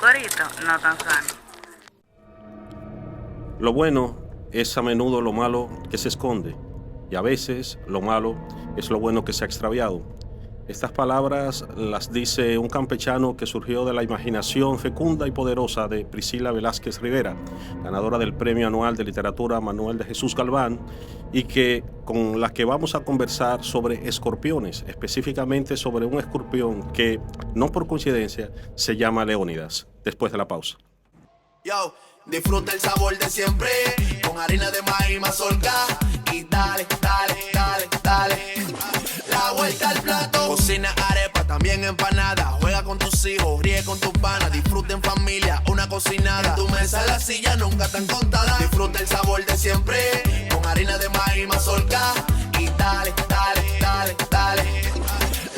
corito no tan sano. Lo bueno es a menudo lo malo que se esconde, y a veces lo malo es lo bueno que se ha extraviado. Estas palabras las dice un campechano que surgió de la imaginación fecunda y poderosa de Priscila Velázquez Rivera, ganadora del Premio Anual de Literatura Manuel de Jesús Galván, y con la que vamos a conversar sobre escorpiones, específicamente sobre un escorpión que, no por coincidencia, se llama Leónidas. Después de la pausa. Yo, disfruta el sabor de siempre, con harina de maíz mazorca, y dale, dale, dale, dale, la vuelta al plato. Cocina arepa, también empanada, juega con tus hijos, ríe con tus panas, disfruta en familia, una cocinada. En tu mesa la silla nunca tan contada. Disfruta el sabor de siempre, con harina de maíz mazorca, y dale, dale, dale, dale,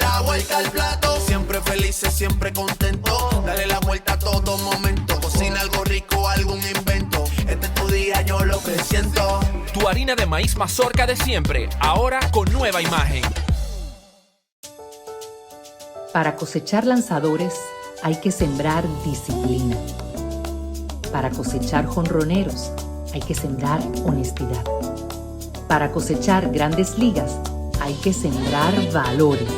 la vuelta al plato. Siempre felices, siempre contento, dale la vuelta a todo momento. Cocina algo rico, algún invento, este es tu día, yo lo que siento. Tu harina de maíz mazorca de siempre, ahora con nueva imagen. Para cosechar lanzadores hay que sembrar disciplina. Para cosechar jonroneros hay que sembrar honestidad. Para cosechar grandes ligas hay que sembrar valores.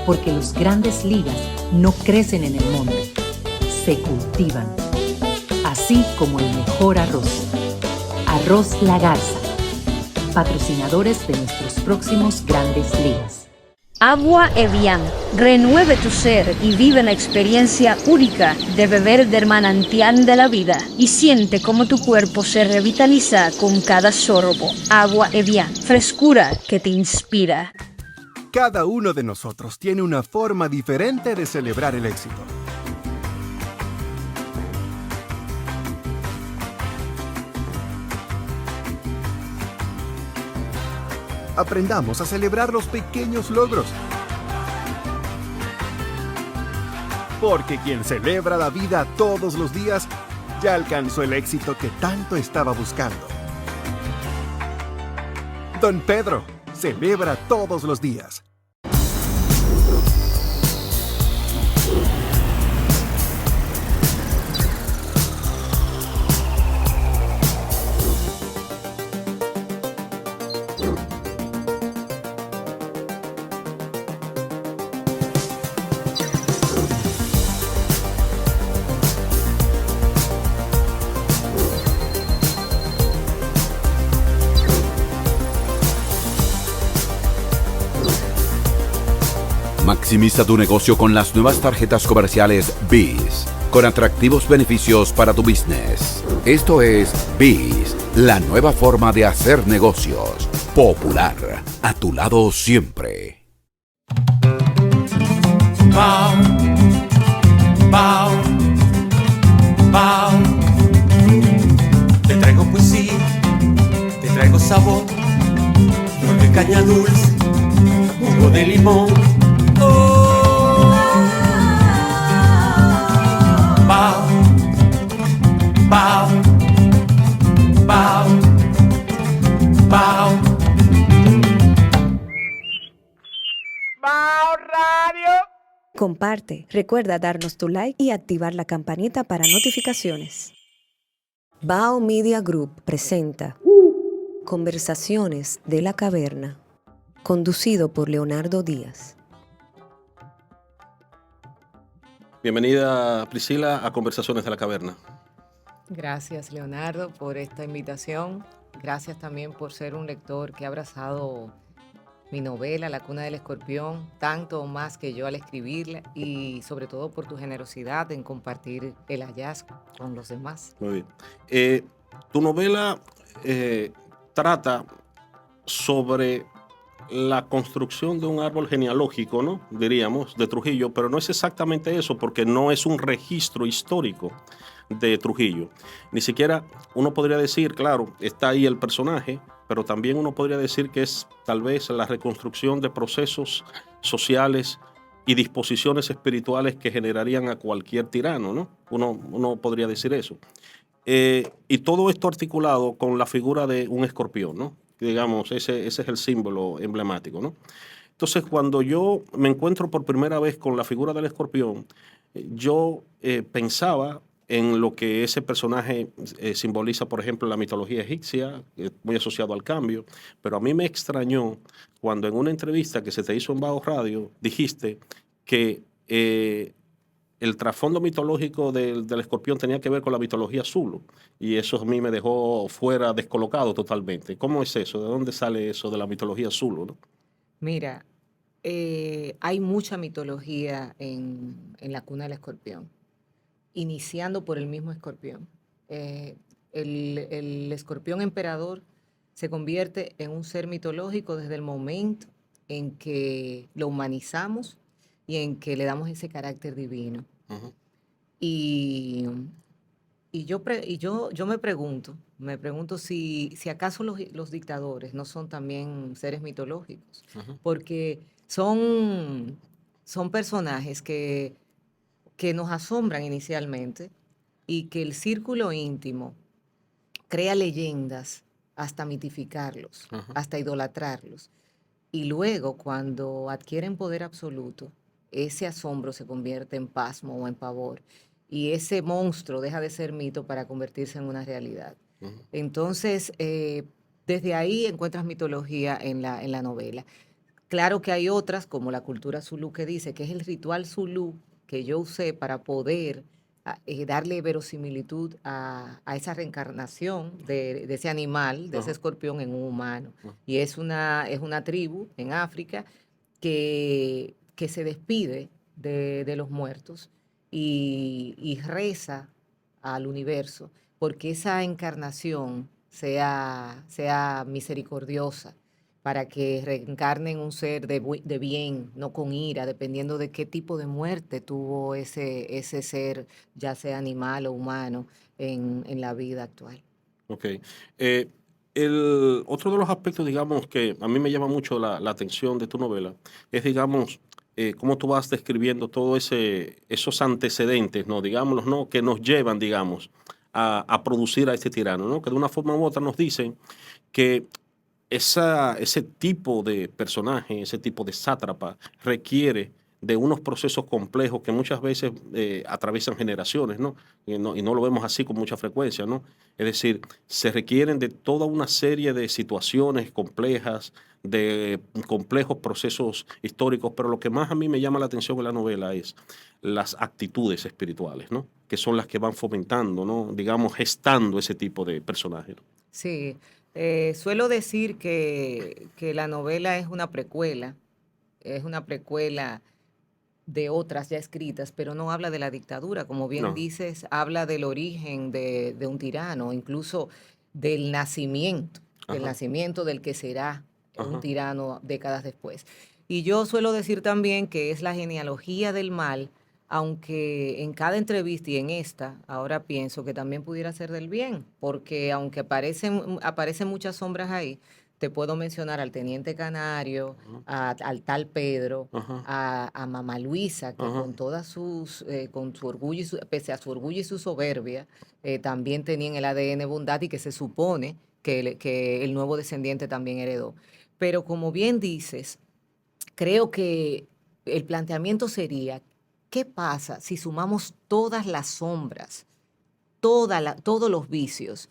Porque los grandes ligas no crecen en el monte, se cultivan. Así como el mejor arroz. Arroz La Garza, patrocinadores de nuestros próximos grandes ligas. Agua Evian. Renueve tu ser y vive la experiencia única de beber del manantial de la vida y siente cómo tu cuerpo se revitaliza con cada sorbo. Agua Evian. Frescura que te inspira. Cada uno de nosotros tiene una forma diferente de celebrar el éxito. Aprendamos a celebrar los pequeños logros. Porque quien celebra la vida todos los días ya alcanzó el éxito que tanto estaba buscando. Don Pedro celebra todos los días. Maximiza tu negocio con las nuevas tarjetas comerciales BIS, con atractivos beneficios para tu business. Esto es BIS, la nueva forma de hacer negocios. Popular, a tu lado siempre. Bao, bao, bao. Te traigo poesía, te traigo sabor, flor de caña dulce, jugo de limón. Bao, bao, bao, bao. Bao Radio. Comparte, recuerda darnos tu like y activar la campanita para notificaciones. Bao Media Group presenta Conversaciones de la Caverna, conducido por Leonardo Díaz. Bienvenida, Priscila, a Conversaciones de la Caverna. Gracias, Leonardo, por esta invitación. Gracias también por ser un lector que ha abrazado mi novela, La Cuna del Escorpión, tanto o más que yo al escribirla, y sobre todo por tu generosidad en compartir el hallazgo con los demás. Muy bien. Tu novela trata sobre la construcción de un árbol genealógico, ¿no? Diríamos, de Trujillo, pero no es exactamente eso, porque no es un registro histórico de Trujillo. Ni siquiera uno podría decir, claro, está ahí el personaje, pero también uno podría decir que es tal vez la reconstrucción de procesos sociales y disposiciones espirituales que generarían a cualquier tirano, ¿no? Uno podría decir eso. Y todo esto articulado con la figura de un escorpión, ¿no? Digamos, ese es el símbolo emblemático, ¿no? Entonces, cuando yo me encuentro por primera vez con la figura del escorpión, yo pensaba en lo que ese personaje simboliza, por ejemplo, en la mitología egipcia, muy asociado al cambio, pero a mí me extrañó cuando en una entrevista que se te hizo en Bajo Radio dijiste que el trasfondo mitológico del escorpión tenía que ver con la mitología Zulu, y eso a mí me dejó fuera, descolocado totalmente. ¿Cómo es eso? ¿De dónde sale eso de la mitología Zulu, no? Mira, hay mucha mitología en la cuna del escorpión, iniciando por el mismo escorpión. El escorpión emperador se convierte en un ser mitológico desde el momento en que lo humanizamos y en que le damos ese carácter divino. Ujú. Y, yo me pregunto si acaso los dictadores no son también seres mitológicos, Ujú. porque son personajes que nos asombran inicialmente y que el círculo íntimo crea leyendas hasta mitificarlos, Ajá. hasta idolatrarlos. Y luego, cuando adquieren poder absoluto, ese asombro se convierte en pasmo o en pavor. Y ese monstruo deja de ser mito para convertirse en una realidad. Ujú. Entonces, desde ahí encuentras mitología en la novela. Claro que hay otras, como la cultura zulú, que dice que es el ritual zulú que yo usé para poder darle verosimilitud a esa reencarnación de ese animal, de ese Ajá. escorpión en un humano. Ajá. Y es una tribu en África que se despide de los muertos y reza al universo porque esa encarnación sea misericordiosa, para que reencarnen un ser de bien, no con ira, dependiendo de qué tipo de muerte tuvo ese ser, ya sea animal o humano, en la vida actual. Ok. Otro de los aspectos, digamos, que a mí me llama mucho la atención de tu novela es, digamos, cómo tú vas describiendo todos esos antecedentes, ¿no? Digámoslos, ¿no? Que nos llevan, digamos, a producir a este tirano, ¿no? Que de una forma u otra nos dicen que ese tipo de personaje, ese tipo de sátrapa, requiere de unos procesos complejos que muchas veces atraviesan generaciones, ¿no? Y no lo vemos así con mucha frecuencia, ¿no? Es decir, se requieren de toda una serie de situaciones complejas, de complejos procesos históricos, pero lo que más a mí me llama la atención en la novela es las actitudes espirituales, ¿no? Que son las que van fomentando, ¿no? Digamos, gestando ese tipo de personajes, ¿no? Sí, suelo decir que la novela es una precuela de otras ya escritas, pero no habla de la dictadura, como bien No. dices, habla del origen de un tirano, incluso del Ajá. nacimiento del que será un Ajá. tirano décadas después. Y yo suelo decir también que es la genealogía del mal, aunque en cada entrevista y en esta, ahora pienso que también pudiera ser del bien, porque aunque aparecen muchas sombras ahí, te puedo mencionar al Teniente Canario, al tal Pedro, Ajá. a Mamá Luisa, que Ajá. con con su orgullo pese a su orgullo y su soberbia, también tenían el ADN bondad y que se supone que el nuevo descendiente también heredó. Pero como bien dices, creo que el planteamiento sería, ¿qué pasa si sumamos todas las sombras, todos los vicios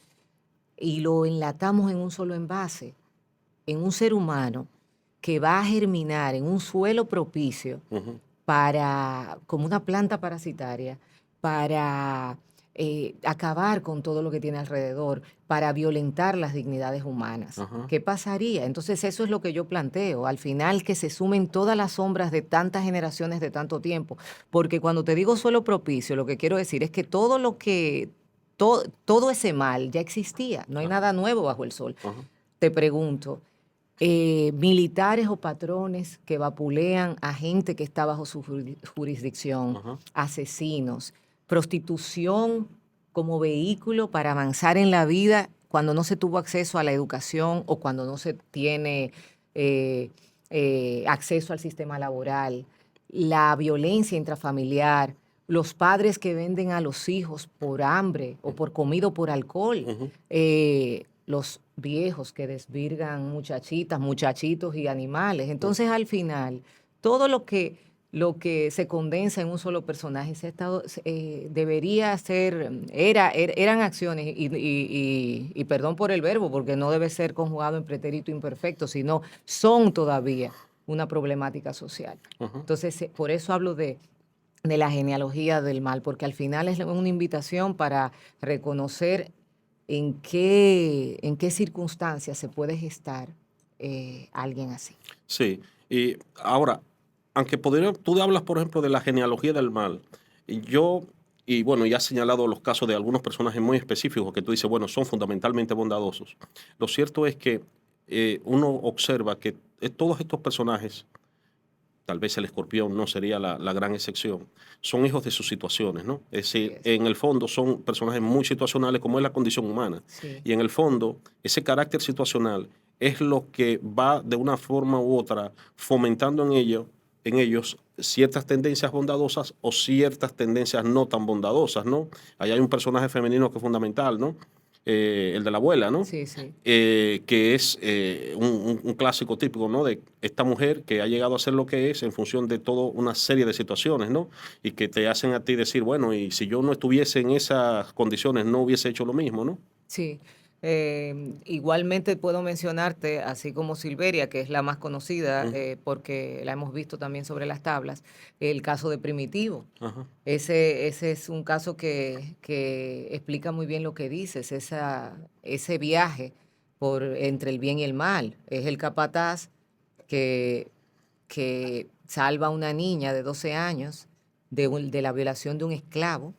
y lo enlatamos en un solo envase, en un ser humano que va a germinar en un suelo propicio Ujú. como una planta parasitaria, para acabar con todo lo que tiene alrededor, para violentar las dignidades humanas? Ajá. ¿Qué pasaría? Entonces eso es lo que yo planteo. Al final, que se sumen todas las sombras de tantas generaciones de tanto tiempo. Porque cuando te digo suelo propicio, lo que quiero decir es que todo ese mal ya existía. No hay nada nuevo bajo el sol. Ajá. Te pregunto, militares o patrones que vapulean a gente que está bajo su jurisdicción, Ajá. asesinos, prostitución como vehículo para avanzar en la vida cuando no se tuvo acceso a la educación o cuando no se tiene acceso al sistema laboral, la violencia intrafamiliar, los padres que venden a los hijos por hambre o por comida o por alcohol, Ujú. los viejos que desvirgan muchachitas, muchachitos y animales. Entonces, al final, todo lo lo que se condensa en un solo personaje. Ese estado debería ser, eran acciones, y perdón por el verbo, porque no debe ser conjugado en pretérito imperfecto, sino son todavía una problemática social. Entonces, por eso hablo de la genealogía del mal, porque al final es una invitación para reconocer en qué circunstancias se puede gestar alguien así. Sí, y ahora, aunque tú hablas, por ejemplo, de la genealogía del mal, y bueno, ya has señalado los casos de algunos personajes muy específicos que tú dices, bueno, son fundamentalmente bondadosos. Lo cierto es que uno observa que todos estos personajes, tal vez el escorpión no sería la gran excepción, son hijos de sus situaciones, ¿no? Es decir, en el fondo son personajes muy situacionales, como es la condición humana. Sí. Y en el fondo, ese carácter situacional es lo que va de una forma u otra fomentando en ellos ciertas tendencias bondadosas o ciertas tendencias no tan bondadosas, ¿no? Ahí hay un personaje femenino que es fundamental, ¿no? El de la abuela, ¿no? Sí, sí. Que es un clásico típico, ¿no? De esta mujer que ha llegado a ser lo que es en función de toda una serie de situaciones, ¿no? Y que te hacen a ti decir, bueno, y si yo no estuviese en esas condiciones, no hubiese hecho lo mismo, ¿no? Sí. Igualmente puedo mencionarte, así como Silveria, que es la más conocida, porque la hemos visto también sobre las tablas, el caso de Primitivo. Ajá. Ese es un caso que explica muy bien lo que dices, ese viaje entre el bien y el mal. Es el capataz que salva a una niña de 12 años de la violación de un esclavo,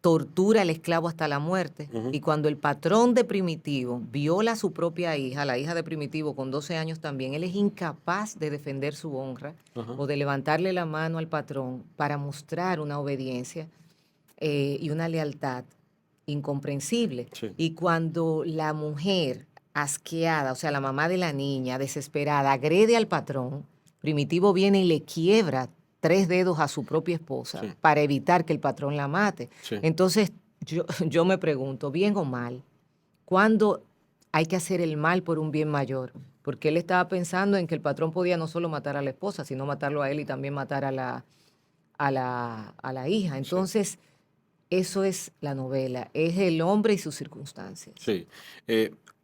tortura al esclavo hasta la muerte, y cuando el patrón de Primitivo viola a su propia hija, la hija de Primitivo con 12 años también, él es incapaz de defender su honra o de levantarle la mano al patrón para mostrar una obediencia y una lealtad incomprensible. Sí. Y cuando la mujer asqueada, o sea, la mamá de la niña, desesperada, agrede al patrón, Primitivo viene y le quiebra 3 dedos a su propia esposa para evitar que el patrón la mate. Sí. Entonces, yo me pregunto, bien o mal, ¿cuándo hay que hacer el mal por un bien mayor? Porque él estaba pensando en que el patrón podía no solo matar a la esposa, sino matarlo a él y también matar a la hija. Entonces, eso es la novela, es el hombre y sus circunstancias. Sí.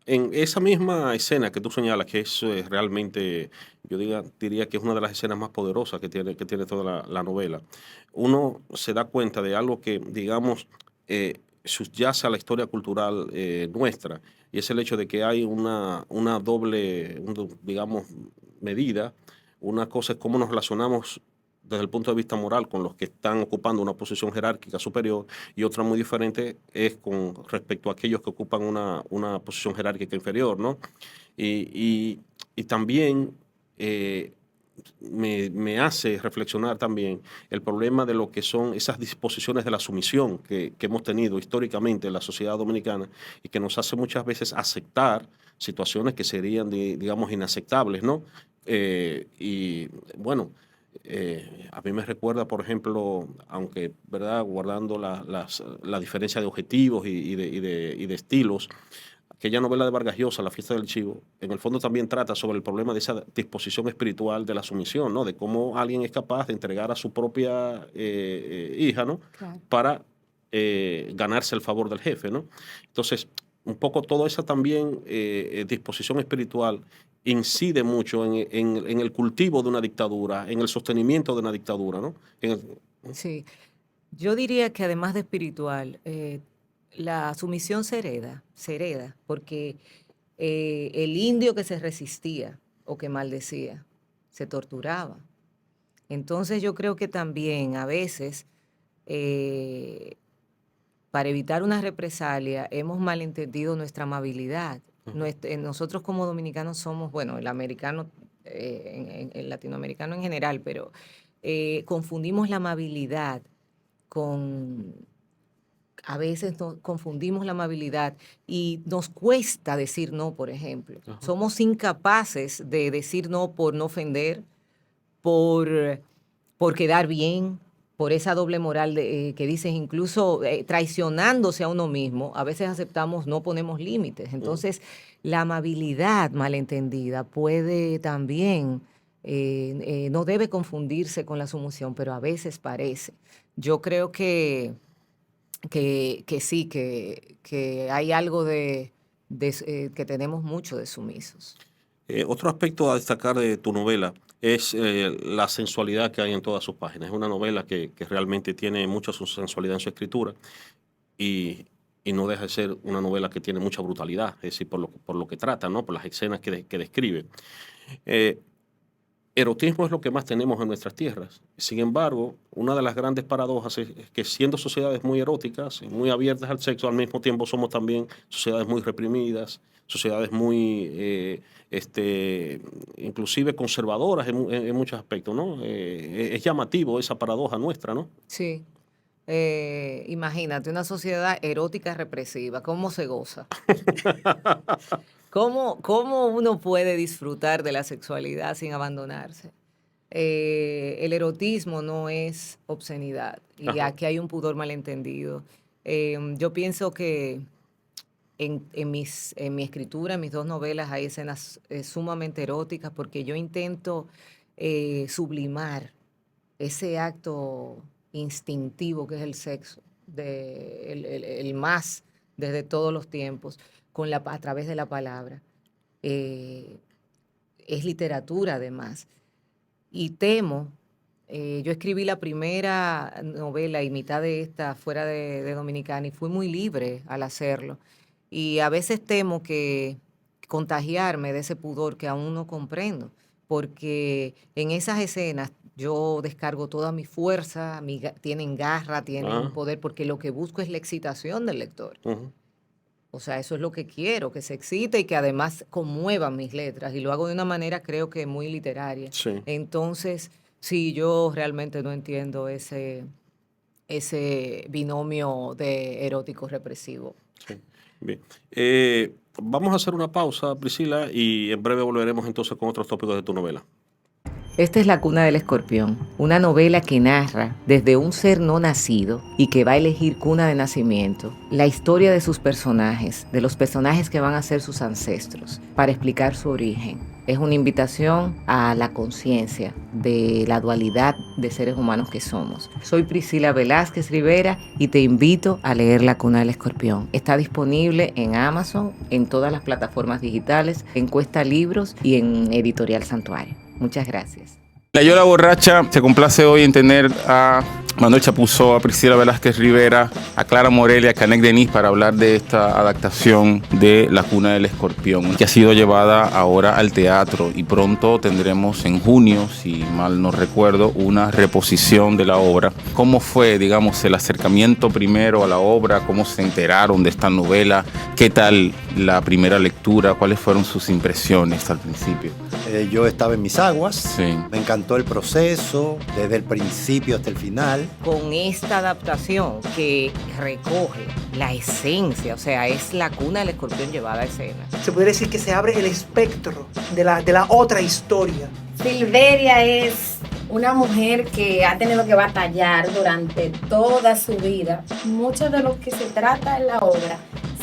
En esa misma escena que tú señalas, que es realmente, yo diría que es una de las escenas más poderosas que tiene toda la novela, uno se da cuenta de algo que, digamos, subyace a la historia cultural nuestra, y es el hecho de que hay una doble, digamos, medida. Una cosa es cómo nos relacionamos desde el punto de vista moral con los que están ocupando una posición jerárquica superior, y otra muy diferente es con respecto a aquellos que ocupan una posición jerárquica inferior, ¿no? Y también me hace reflexionar también el problema de lo que son esas disposiciones de la sumisión que hemos tenido históricamente en la sociedad dominicana, y que nos hace muchas veces aceptar situaciones que serían, digamos, inaceptables, ¿no? Y bueno, a mí me recuerda, por ejemplo, aunque, ¿verdad?, guardando la diferencia de objetivos y de estilos, aquella novela de Vargas Llosa, La fiesta del chivo, en el fondo también trata sobre el problema de esa disposición espiritual de la sumisión, ¿no? De cómo alguien es capaz de entregar a su propia hija, ¿no? Claro. Para ganarse el favor del jefe, ¿no? Entonces, un poco toda esa también disposición espiritual incide mucho en el cultivo de una dictadura, en el sostenimiento de una dictadura, ¿no? Sí, yo diría que además de espiritual, la sumisión se hereda, porque el indio que se resistía o que maldecía, se torturaba. Entonces yo creo que también a veces, para evitar una represalia, hemos malentendido nuestra amabilidad. Nosotros como dominicanos somos, bueno, el americano, el latinoamericano en general, pero confundimos la amabilidad a veces confundimos la amabilidad y nos cuesta decir no, por ejemplo. Ajá. Somos incapaces de decir no por no ofender, por quedar bien, por esa doble moral que dices, incluso traicionándose a uno mismo. A veces aceptamos, no ponemos límites. Entonces, la amabilidad malentendida puede también no debe confundirse con la sumisión, pero a veces parece. Yo creo que sí, que hay algo que tenemos mucho de sumisos. Otro aspecto a destacar de tu novela es la sensualidad que hay en todas sus páginas. Es una novela que realmente tiene mucha sensualidad en su escritura y no deja de ser una novela que tiene mucha brutalidad, es decir, por lo que trata, ¿no? Por las escenas que describe. Erotismo es lo que más tenemos en nuestras tierras. Sin embargo, una de las grandes paradojas es que siendo sociedades muy eróticas, muy abiertas al sexo, al mismo tiempo somos también sociedades muy reprimidas, sociedades muy, inclusive conservadoras en muchos aspectos, ¿no? Es llamativo esa paradoja nuestra, ¿no? Sí. Imagínate, una sociedad erótica represiva, ¿cómo se goza? ¿Cómo uno puede disfrutar de la sexualidad sin abandonarse? El erotismo no es obscenidad y Ajá. aquí hay un pudor malentendido. Yo pienso que en mi escritura, en mis 2 novelas, hay escenas sumamente eróticas porque yo intento sublimar ese acto instintivo que es el sexo, el más desde todos los tiempos, a través de la palabra. Es literatura además. Y temo, yo escribí la primera novela y mitad de esta fuera de Dominicana y fui muy libre al hacerlo. Y a veces temo que contagiarme de ese pudor que aún no comprendo, porque en esas escenas yo descargo toda mi fuerza, tienen garra, tienen poder, porque lo que busco es la excitación del lector. O sea, eso es lo que quiero, que se excite y que además conmuevan mis letras. Y lo hago de una manera, creo que muy literaria. Sí. Entonces, sí, yo realmente no entiendo ese binomio de erótico represivo. Sí. Bien. Vamos a hacer una pausa, Priscila, y en breve volveremos entonces con otros tópicos de tu novela. Esta es La cuna del escorpión, una novela que narra desde un ser no nacido y que va a elegir cuna de nacimiento, la historia de sus personajes, de los personajes que van a ser sus ancestros, para explicar su origen. Es una invitación a la conciencia de la dualidad de seres humanos que somos. Soy Priscila Velázquez Rivera y te invito a leer La cuna del escorpión. Está disponible en Amazon, en todas las plataformas digitales, en Cuesta Libros y en Editorial Santuario. Muchas gracias. La Yola Borracha se complace hoy en tener a Manuel Chapuzó, a Priscila Velázquez Rivera, a Clara Morelia, a Canek Denis para hablar de esta adaptación de La cuna del escorpión, que ha sido llevada ahora al teatro y pronto tendremos en junio, si mal no recuerdo, una reposición de la obra. ¿Cómo fue, digamos, el acercamiento primero a la obra? ¿Cómo se enteraron de esta novela? ¿Qué tal la primera lectura? ¿Cuáles fueron sus impresiones al principio? Yo estaba en mis aguas, Sí. me encantó el proceso, desde el principio hasta el final. Con esta adaptación que recoge la esencia, o sea, es La cuna del escorpión llevada a escena. Se podría decir que se abre el espectro de la otra historia. Silveria es una mujer que ha tenido que batallar durante toda su vida. Mucho de lo que se trata en la obra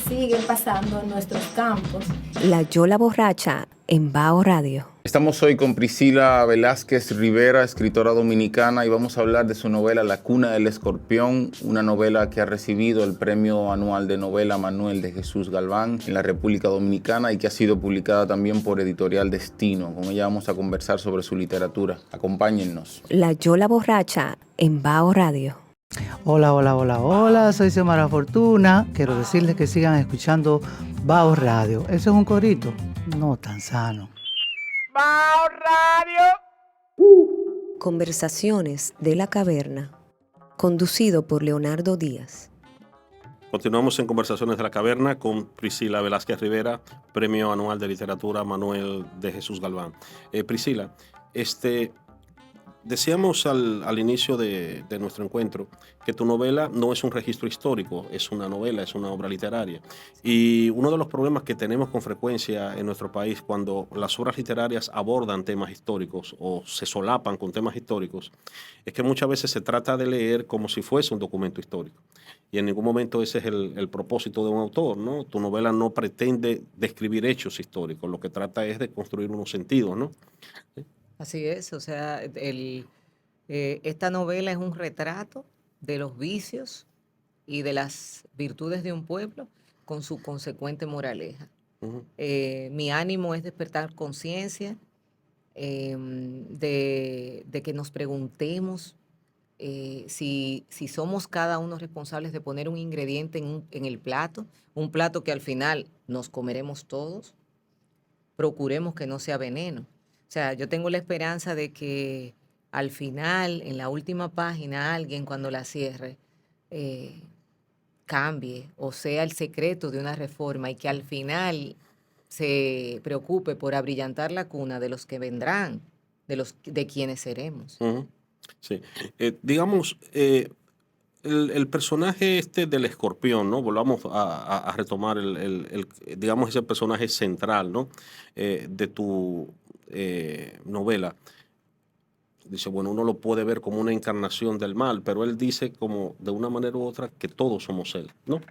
sigue pasando en nuestros campos. La Yola Borracha en Bao Radio. Estamos hoy con Priscila Velázquez Rivera, escritora dominicana, y vamos a hablar de su novela La cuna del escorpión, una novela que ha recibido el Premio Anual de Novela Manuel de Jesús Galván en la República Dominicana y que ha sido publicada también por Editorial Destino. Con ella vamos a conversar sobre su literatura. Acompáñennos. La Yola Borracha en Bao Radio. Hola, hola, hola, hola, soy Xiomara Fortuna. Quiero decirles que sigan escuchando Bao Radio. ¿Eso es un corito? No tan sano. ¡Bao Radio! Conversaciones de la Caverna, conducido por Leonardo Díaz. Continuamos en Conversaciones de la Caverna con Priscila Velázquez Rivera, Premio Anual de Literatura Manuel de Jesús Galván. Priscila, decíamos al inicio de nuestro encuentro que tu novela no es un registro histórico, es una novela, es una obra literaria. Y uno de los problemas que tenemos con frecuencia en nuestro país cuando las obras literarias abordan temas históricos o se solapan con temas históricos es que muchas veces se trata de leer como si fuese un documento histórico. Y en ningún momento ese es el propósito de un autor, ¿no? Tu novela no pretende describir hechos históricos, lo que trata es de construir unos sentidos, ¿no? Así es, o sea, esta novela es un retrato de los vicios y de las virtudes de un pueblo con su consecuente moraleja. Mi ánimo es despertar conciencia, de que nos preguntemos si somos cada uno responsables de poner un ingrediente en el plato, un plato que al final nos comeremos todos. Procuremos que no sea veneno. O sea, yo tengo la esperanza de que al final, en la última página, alguien cuando la cierre, cambie o sea el secreto de una reforma y que al final se preocupe por abrillantar la cuna de los que vendrán, de quienes seremos. Sí. Digamos, el personaje este del escorpión, ¿no? Volvamos a retomar digamos, ese personaje central, ¿no? De tu novela. Dice, bueno, uno lo puede ver como una encarnación del mal, pero él dice como de una manera u otra que todos somos él, ¿no?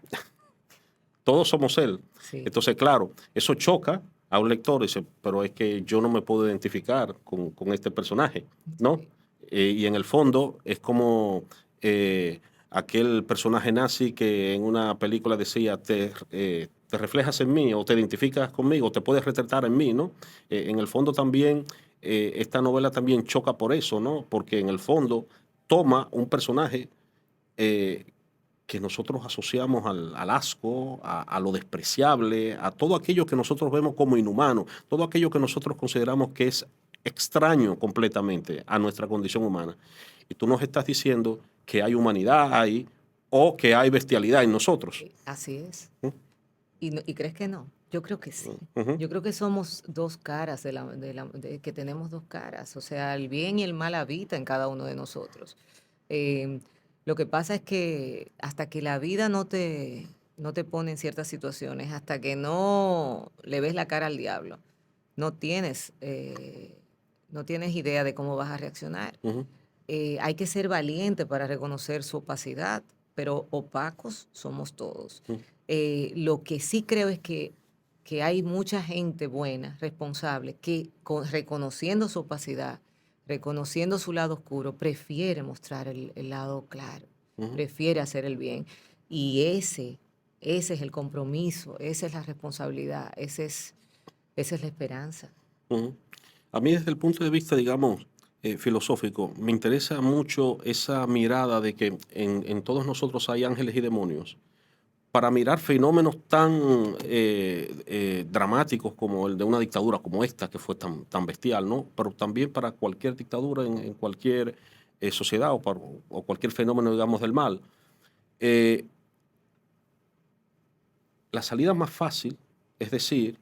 Todos somos él. Sí. Entonces, claro, eso choca a un lector, dice, pero es que yo no me puedo identificar con este personaje, ¿no? Sí. Y en el fondo es como aquel personaje nazi que en una película decía, te reflejas en mí o te identificas conmigo, te puedes retratar en mí, ¿no? En el fondo también, esta novela también choca por eso, ¿no? Porque en el fondo toma un personaje que nosotros asociamos al asco, a lo despreciable, a todo aquello que nosotros vemos como inhumano, todo aquello que nosotros consideramos que es extraño completamente a nuestra condición humana. Y tú nos estás diciendo que hay humanidad ahí o que hay bestialidad en nosotros. Así es. ¿Y crees que no? Yo creo que sí. Ujú. Yo creo que somos dos caras, que tenemos dos caras. O sea, el bien y el mal habita en cada uno de nosotros. Lo que pasa es que hasta que la vida no te pone en ciertas situaciones, hasta que no le ves la cara al diablo, no tienes idea de cómo vas a reaccionar. Hay que ser valiente para reconocer su opacidad, pero opacos somos todos. Lo que sí creo es que hay mucha gente buena, responsable, que reconociendo su opacidad, reconociendo su lado oscuro, prefiere mostrar el lado claro, prefiere hacer el bien. Y ese es el compromiso, esa es la responsabilidad, esa es la esperanza. A mí desde el punto de vista, digamos, filosófico, me interesa mucho esa mirada de que en todos nosotros hay ángeles y demonios. Para mirar fenómenos tan dramáticos como el de una dictadura como esta, que fue tan bestial, ¿no? Pero también para cualquier dictadura en cualquier sociedad o cualquier fenómeno, digamos, del mal. La salida más fácil es decir,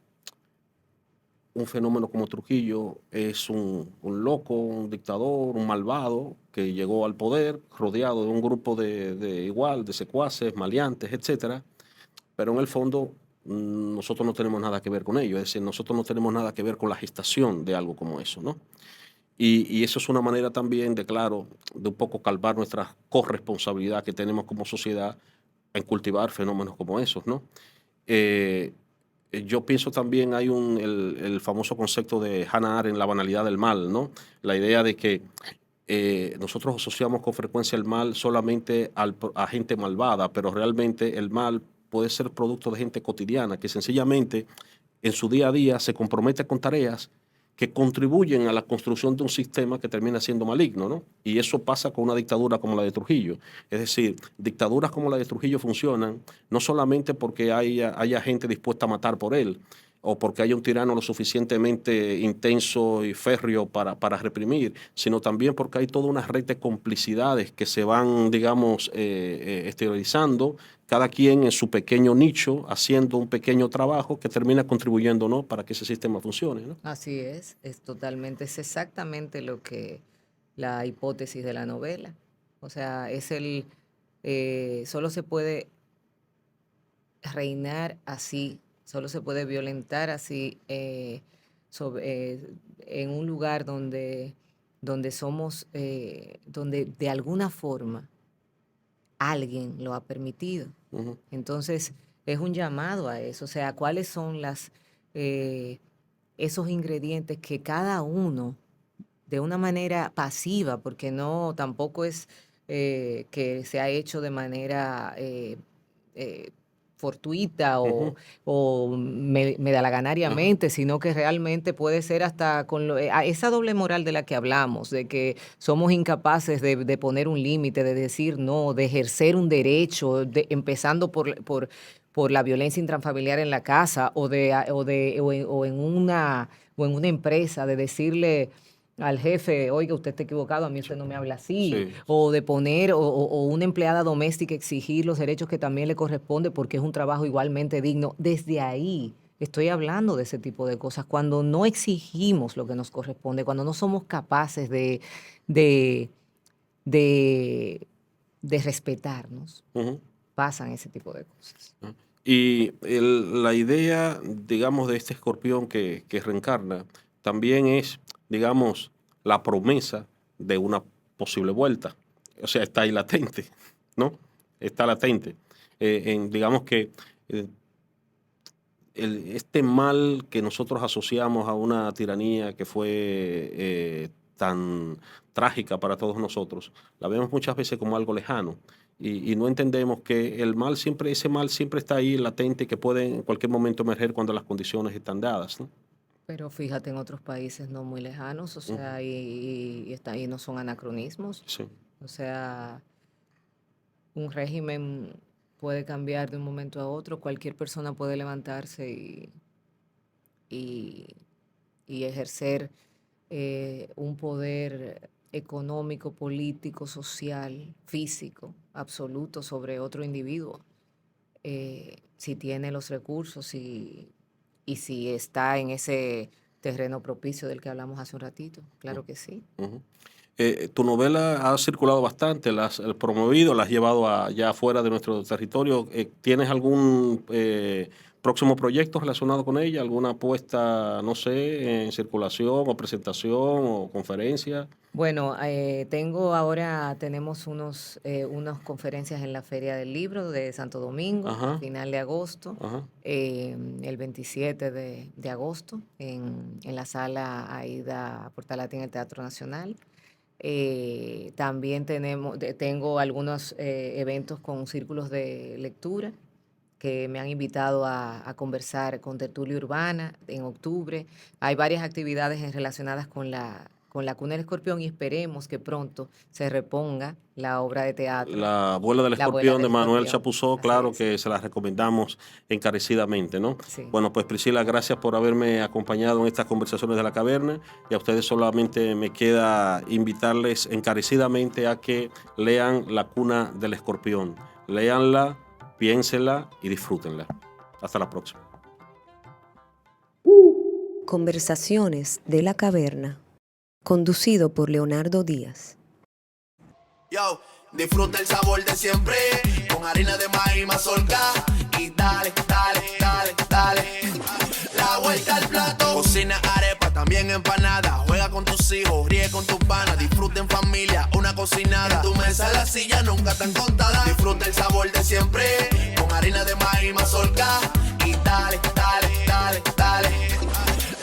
un fenómeno como Trujillo es un loco, un dictador, un malvado que llegó al poder rodeado de un grupo de secuaces, maleantes, etcétera. Pero en el fondo nosotros no tenemos nada que ver con ello, es decir, nosotros no tenemos nada que ver con la gestación de algo como eso, ¿no? Y eso es una manera también de, claro, de un poco calmar nuestra corresponsabilidad que tenemos como sociedad en cultivar fenómenos como esos, ¿no? Yo pienso también hay el famoso concepto de Hannah Arendt, la banalidad del mal, ¿no? La idea de que nosotros asociamos con frecuencia el mal solamente a gente malvada, pero realmente el mal puede ser producto de gente cotidiana que sencillamente en su día a día se compromete con tareas que contribuyen a la construcción de un sistema que termina siendo maligno, ¿no? Y eso pasa con una dictadura como la de Trujillo. Es decir, dictaduras como la de Trujillo funcionan no solamente porque haya gente dispuesta a matar por él o porque haya un tirano lo suficientemente intenso y férreo para reprimir, sino también porque hay toda una red de complicidades que se van, digamos, exteriorizando, cada quien en su pequeño nicho, haciendo un pequeño trabajo que termina contribuyendo, ¿no?, para que ese sistema funcione, ¿no? Así es exactamente lo que la hipótesis de la novela. O sea, solo se puede reinar así, solo se puede violentar así en un lugar donde somos, donde de alguna forma alguien lo ha permitido. Entonces, es un llamado a eso. O sea, ¿cuáles son esos ingredientes que cada uno de una manera pasiva, porque no tampoco es que se ha hecho de manera fortuita o medalaganariamente, sino que realmente puede ser hasta con esa doble moral de la que hablamos, de que somos incapaces de poner un límite, de decir no, de ejercer un derecho, empezando por la violencia intrafamiliar en la casa o en una empresa, de decirle al jefe, oiga, usted está equivocado, a mí usted no me habla así, sí. O de poner, o una empleada doméstica exigir los derechos que también le corresponde porque es un trabajo igualmente digno. Desde ahí estoy hablando de ese tipo de cosas, cuando no exigimos lo que nos corresponde, cuando no somos capaces de respetarnos, pasan ese tipo de cosas. Y la idea, digamos, de este escorpión que reencarna, también es, digamos, la promesa de una posible vuelta. O sea, está ahí latente, ¿no? Está latente. Digamos que este mal que nosotros asociamos a una tiranía que fue tan trágica para todos nosotros, la vemos muchas veces como algo lejano. Y no entendemos que ese mal siempre está ahí latente y que puede en cualquier momento emerger cuando las condiciones están dadas, ¿no? Pero fíjate, en otros países no muy lejanos, o sea, y no son anacronismos. Sí. O sea, un régimen puede cambiar de un momento a otro, cualquier persona puede levantarse y ejercer un poder económico, político, social, físico, absoluto sobre otro individuo, si tiene los recursos y si está en ese terreno propicio del que hablamos hace un ratito. Claro que sí. Tu novela ha circulado bastante, la has promovido, la has llevado allá afuera de nuestro territorio. ¿Tienes algún próximo proyecto relacionado con ella? ¿Alguna puesta, no sé, en circulación o presentación o conferencia? Bueno, tenemos unas conferencias en la Feria del Libro de Santo Domingo, a final de agosto, el 27 de agosto, en la sala Aida Portalati en el Teatro Nacional. También tengo algunos eventos con círculos de lectura que me han invitado a conversar con Tertulia Urbana en octubre. Hay varias actividades relacionadas con la Cuna del Escorpión y esperemos que pronto se reponga la obra de teatro. La Abuela del Escorpión de Manuel Chapuzó, claro que se la recomendamos encarecidamente, ¿no? Sí. Bueno, pues Priscila, gracias por haberme acompañado en estas conversaciones de la caverna y a ustedes solamente me queda invitarles encarecidamente a que lean La Cuna del Escorpión. Léanla, piénsenla y disfrútenla. Hasta la próxima. Conversaciones de la caverna. Conducido por Leonardo Díaz. Yo, disfruta el sabor de siempre, con harina de maíz mazorca y dale, dale, dale, dale. La vuelta al plato, cocina arepa, también empanada. Juega con tus hijos, ríe con tus panas, disfruta en familia, una cocinada. En tu mesa la silla nunca tan contada. Disfruta el sabor de siempre, con harina de maíz mazorca y dale, dale, dale, dale.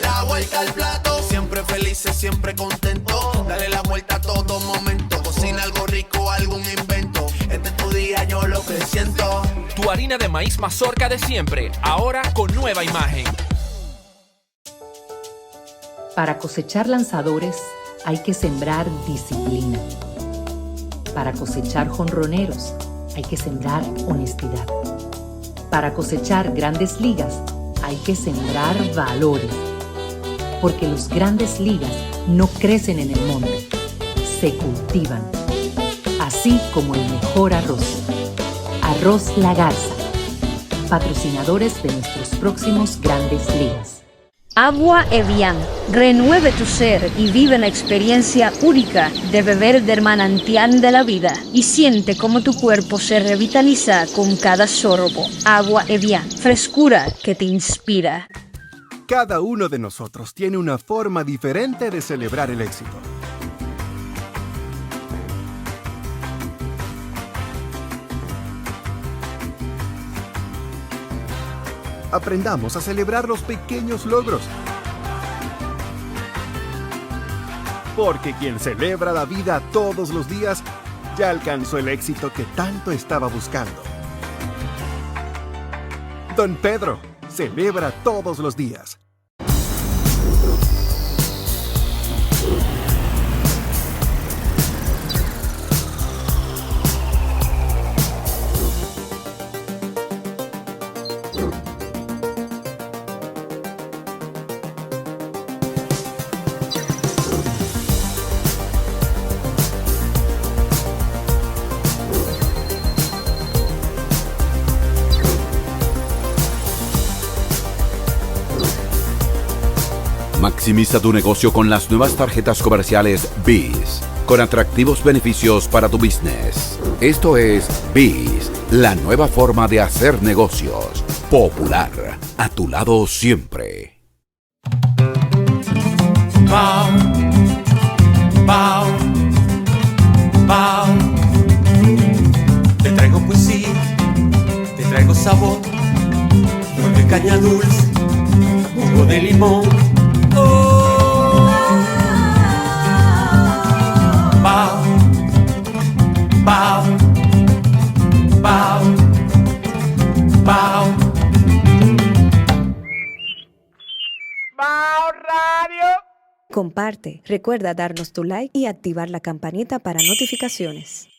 La vuelta al plato, siempre felices, siempre contento. Dale la vuelta a todo momento. Cocina algo rico, algún invento. Este es tu día, yo lo que siento. Tu harina de maíz mazorca de siempre, ahora con nueva imagen. Para cosechar lanzadores hay que sembrar disciplina. Para cosechar jonroneros hay que sembrar honestidad. Para cosechar grandes ligas hay que sembrar valores. Porque los grandes ligas no crecen en el monte, se cultivan. Así como el mejor arroz. Arroz La Garza, patrocinadores de nuestros próximos grandes ligas. Agua Evian. Renueve tu ser y vive la experiencia única de beber del manantial de la vida y siente cómo tu cuerpo se revitaliza con cada sorbo. Agua Evian. Frescura que te inspira. Cada uno de nosotros tiene una forma diferente de celebrar el éxito. Aprendamos a celebrar los pequeños logros. Porque quien celebra la vida todos los días ya alcanzó el éxito que tanto estaba buscando. Don Pedro celebra todos los días. Maximiza tu negocio con las nuevas tarjetas comerciales BIS, con atractivos beneficios para tu business. Esto es BIS, la nueva forma de hacer negocios. Popular, a tu lado siempre. Bao, bao, bao. Te traigo poesía, te traigo sabor, nueve caña dulce, jugo de limón. Bao, bao, bao, bao. Bao Radio. Comparte, recuerda darnos tu like y activar la campanita para notificaciones.